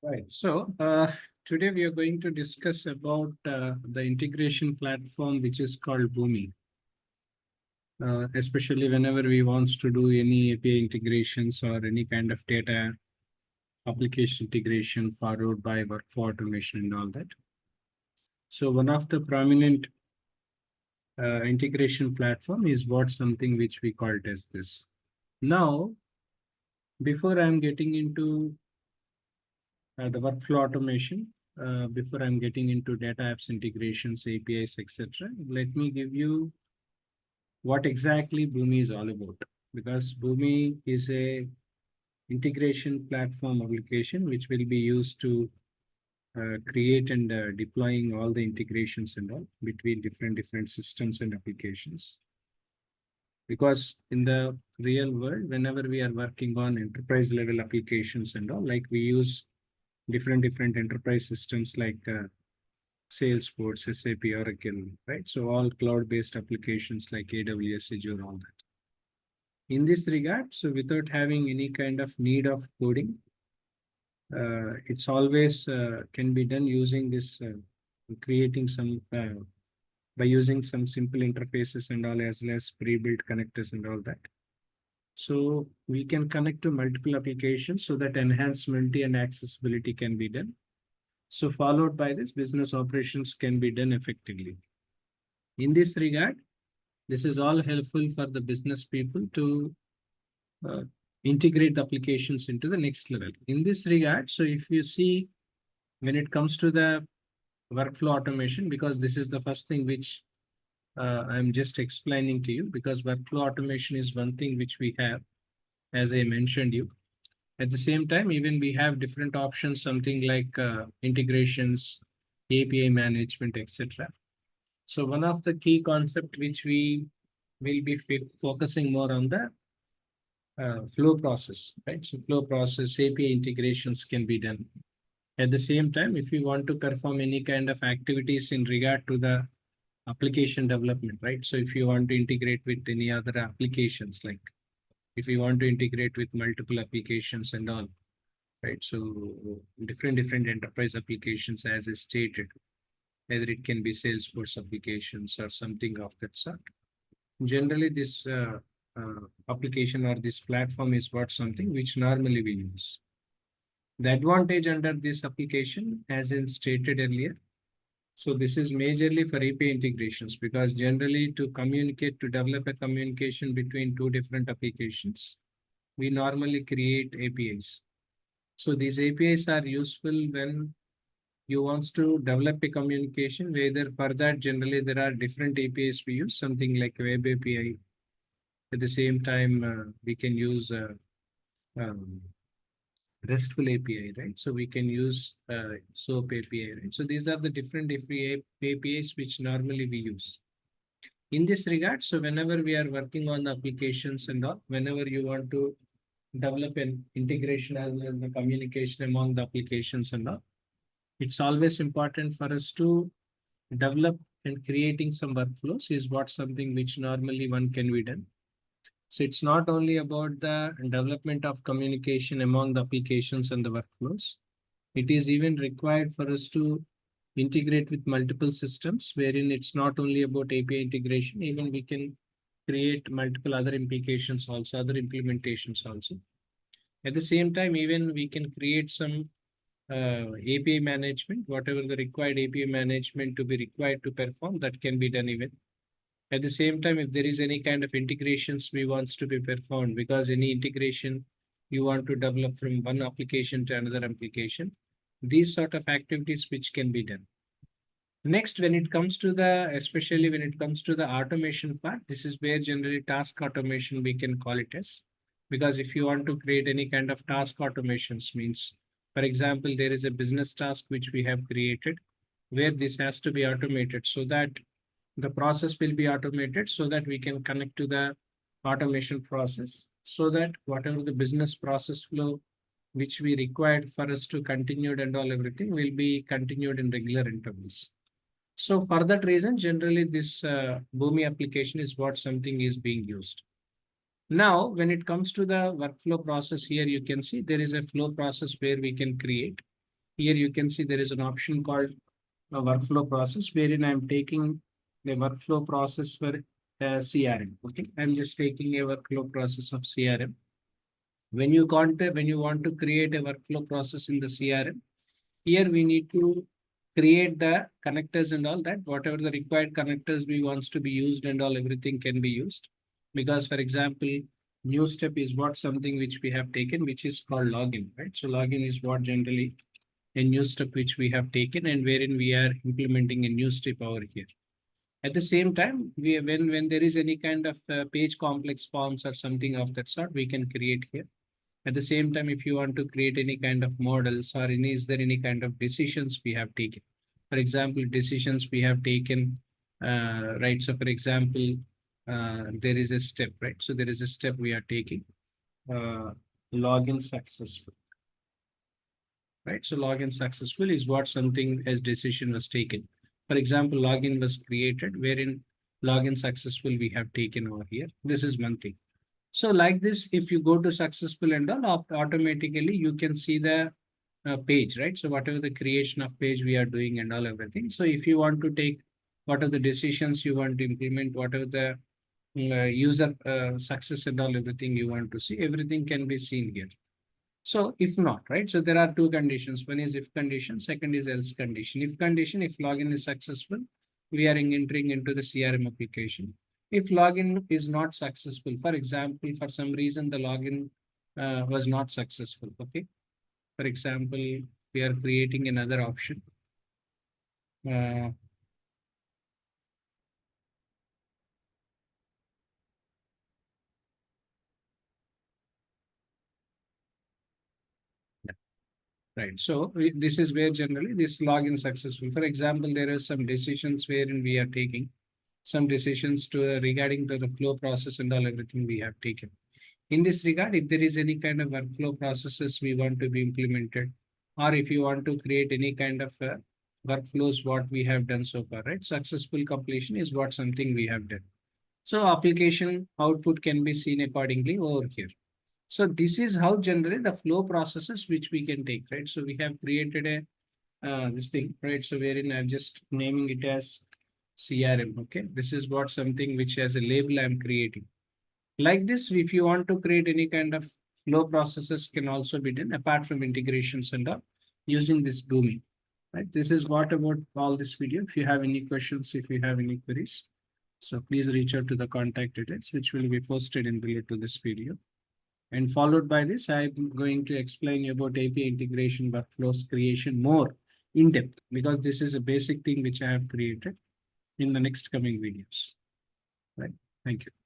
Right. Today we are going to discuss about the integration platform, which is called boomi. Especially whenever we want to do any API integrations or any kind of data application integration followed by workflow automation and all that. So one of the prominent integration platform is what something which we call it as this. Now, before I'm getting into the workflow automation, before I'm getting into data apps integrations, APIs, etc., let me give you what exactly boomi is all about. Because boomi is a integration platform application which will be used to create and deploying all the integrations and all between different systems and applications. Because in the real world, whenever we are working on enterprise level applications and all, like we use different enterprise systems like Salesforce, SAP, Oracle, right? So all cloud-based applications like AWS, Azure, all that. In this regard, so without having any kind of need of coding, it's always can be done using this creating some by using some simple interfaces and all, as well as pre-built connectors and all that. So we can connect to multiple applications so that enhancement and accessibility can be done. So followed by this, business operations can be done effectively. In this regard, this is all helpful for the business people to uh, integrate the applications into the next level. In this regard, so if you see, when it comes to the workflow automation, because this is the first thing which I'm just explaining to you, because workflow automation is one thing which we have, as I mentioned you. At the same time, even we have different options, something like integrations, API management, etc. So one of the key concept which we will be focusing more on the flow process, right? So flow process, API integrations can be done. At the same time, if you want to perform any kind of activities in regard to the application development, right? So if you want to integrate with any other applications, like if you want to integrate with multiple applications and all, right? So different enterprise applications, as is stated, whether it can be Salesforce applications or something of that sort. Generally, this application or this platform is what something which normally we use. The advantage under this application, as in stated earlier, so this is majorly for API integrations, because generally to communicate, to develop a communication between two different applications, we normally create APIs. So these APIs are useful when you want to develop a communication, whether for that generally there are different APIs we use, something like web API. At the same time, we can use um, RESTful API, right? So we can use SOAP API, right? So these are the different APIs which normally we use. In this regard, so whenever we are working on the applications and all, whenever you want to develop an integration as well as the communication among the applications and all, it's always important for us to develop and creating some workflows is what something which normally one can be done. So it's not only about the development of communication among the applications and the workflows. It is even required for us to integrate with multiple systems, wherein it's not only about API integration, even we can create multiple other implications also, other implementations also. At the same time, even we can create some API management, whatever the required API management to be required to perform, that can be done even. At the same time, if there is any kind of integrations we wants to be performed, because any integration you want to develop from one application to another application, these sort of activities which can be done. Next, when it comes to the, especially when it comes to the automation part, this is where generally task automation we can call it as, because if you want to create any kind of task automations means, for example, there is a business task which we have created where this has to be automated so that the process will be automated so that we can connect to the automation process so that whatever the business process flow which we required for us to continue and all everything will be continued in regular intervals. So for that reason, generally this boomi application is what something is being used. Now, when it comes to the workflow process here, you can see there is a flow process where we can create. Here you can see there is an option called a workflow process, wherein I'm taking the workflow process for CRM. Okay, I'm just taking a workflow process of CRM. When you want to create a workflow process in the CRM, here we need to create the connectors and all that. Whatever the required connectors we wants to be used and all, everything can be used. Because for example, new step is what something which we have taken, which is called login, right? So login is what generally a new step which we have taken and wherein we are implementing a new step over here. At the same time, when there is any kind of page complex forms or something of that sort, we can create here. At the same time, if you want to create any kind of models or is there any kind of decisions we have taken? For example, decisions we have taken, right? So for example, there is a step, right? So there is a step we are taking, uh, login successful, right? So login successful is what something as decision was taken. For example, login was created, wherein login successful we have taken over here. This is one thing. So like this, if you go to successful and all, automatically you can see the page, right? So whatever the creation of page we are doing and all everything. So if you want to take what are the decisions you want to implement, whatever the user success and all everything you want to see, everything can be seen here. So if not, right? So there are two conditions. One is if condition, second is else condition. If condition, if login is successful, we are entering into the CRM application. If login is not successful, for example, for some reason the login was not successful. Okay. For example, we are creating another option. Uh, right. So this is where generally this login successful. For example, there are some decisions wherein we are taking some decisions to regarding to the flow process and all everything we have taken. In this regard, if there is any kind of workflow processes we want to be implemented, or if you want to create any kind of workflows, what we have done so far, right? Successful completion is what something we have done. So application output can be seen accordingly over here. So this is how generally the flow processes which we can take, right? So we have created a this thing, right? So wherein I'm just naming it as CRM. Okay, this is what something which has a label I'm creating. Like this, if you want to create any kind of flow processes can also be done apart from integrations and all using this boomi. Right. This is what about all this video. If you have any questions, if you have any queries, so please reach out to the contact details, which will be posted in below to this video. And followed by this, I'm going to explain you about API integration workflows creation more in depth because this is a basic thing which I have created in the next coming videos. Right. Thank you.